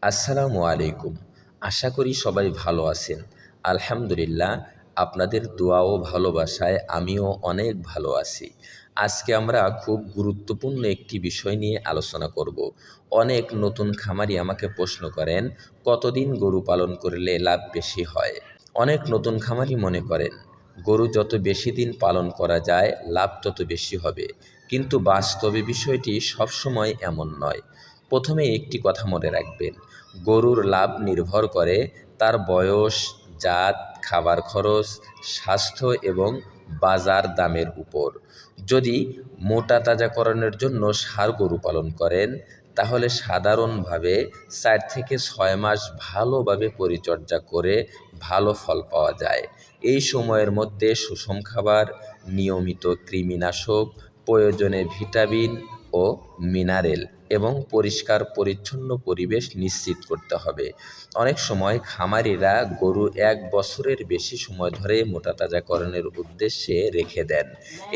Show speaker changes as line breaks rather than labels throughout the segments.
আসসালামু আলাইকুম। আশা করি সবাই ভালো আছেন। আলহামদুলিল্লাহ, আপনাদের দোয়া ও ভালোবাসায় আমিও অনেক ভালো আছি। আজকে আমরা খুব গুরুত্বপূর্ণ একটি বিষয় নিয়ে আলোচনা করব। অনেক নতুন খামারি আমাকে প্রশ্ন করেন, কতদিন গরু পালন করলে লাভ বেশি হয়? অনেক নতুন খামারি মনে করেন গরু যত বেশি দিন পালন করা যায় লাভ তত বেশি হবে, কিন্তু বাস্তবে বিষয়টি সবসময় এমন নয়। প্রথমে একটি কথা মনে রাখবেন, গরুর লাভ নির্ভর করে তার বয়স, জাত, খাবার খরচ, স্বাস্থ্য এবং বাজার দামের উপর। যদি মোটা তাজাকরণের জন্য ষাঁড় গরু পালন করেন, তাহলে সাধারণভাবে 4 থেকে 6 মাস ভালোভাবে পরিচর্যা করে ভালো ফল পাওয়া যায়। এই সময়ের মধ্যে সুষম খাবার, নিয়মিত কৃমিনাশক, প্রয়োজনে ভিটামিন ও মিনারেল এবং পরিষ্কার পরিচ্ছন্ন পরিবেশ নিশ্চিত করতে হবে। অনেক সময় খামারিরা গরু 1 বছরের বেশি সময় ধরে মোটা তাজাকরণের উদ্দেশ্যে রেখে দেন।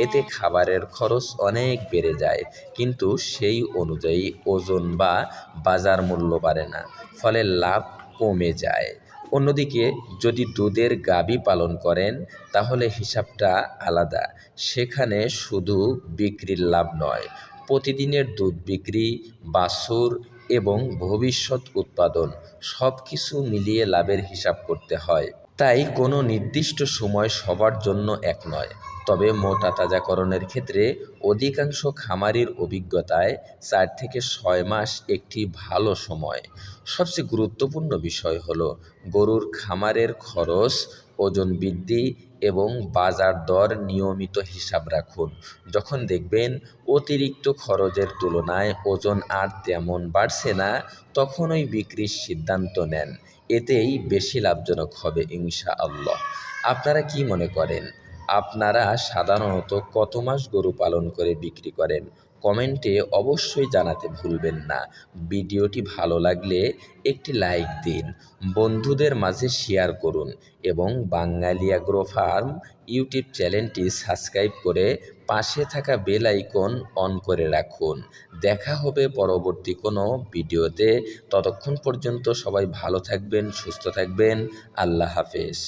এতে খাবারের খরচ অনেক বেড়ে যায়, কিন্তু সেই অনুযায়ী ওজন বা বাজার মূল্য বাড়ে না, ফলে লাভ কমে যায়। অন্যদিকে যদি দুধের গাভী পালন করেন, তাহলে হিসাবটা আলাদা। সেখানে শুধু বিক্রির লাভ নয়, প্রতিদিনের দুধ বিক্রি, বাছুর এবং ভবিষ্যৎ উৎপাদন সব কিছু মিলিয়ে লাভের হিসাব করতে হয়। তাই কোনো নির্দিষ্ট সময় সবার জন্য এক নয়। তবে মোটা তাজাকরণের ক্ষেত্রে অধিকাংশ খামারির অভিজ্ঞতায় 4 থেকে 6 মাস একটি ভালো সময়। সবচেয়ে গুরুত্বপূর্ণ বিষয় হলো গরুর খামারের খরচ, ওজন বৃদ্ধি এবং বাজার দর নিয়মিত হিসাব রাখুন। যখন দেখবেন অতিরিক্ত খরচের তুলনায় ওজন আর তেমন বাড়ছে না, তখনই বিক্রির সিদ্ধান্ত নেন। এতেই বেশি লাভজনক হবে ইনশাআল্লাহ। আপনারা কি মনে করেন, আপনারা সাধারণত কত মাস গরু পালন করে বিক্রি করেন? কমেন্টে অবশ্যই জানাতে ভুলবেন না। ভিডিওটি ভালো লাগলে একটি লাইক দিন, বন্ধুদের মাঝে শেয়ার করুন এবং বাঙালি অ্যাগ্রো ফার্ম ইউটিউব চ্যানেলটি সাবস্ক্রাইব করে পাশে থাকা বেল আইকন অন করে রাখুন। দেখা হবে পরবর্তী কোনো ভিডিওতে। ততক্ষণ পর্যন্ত সবাই ভালো থাকবেন, সুস্থ থাকবেন। আল্লাহ হাফেজ।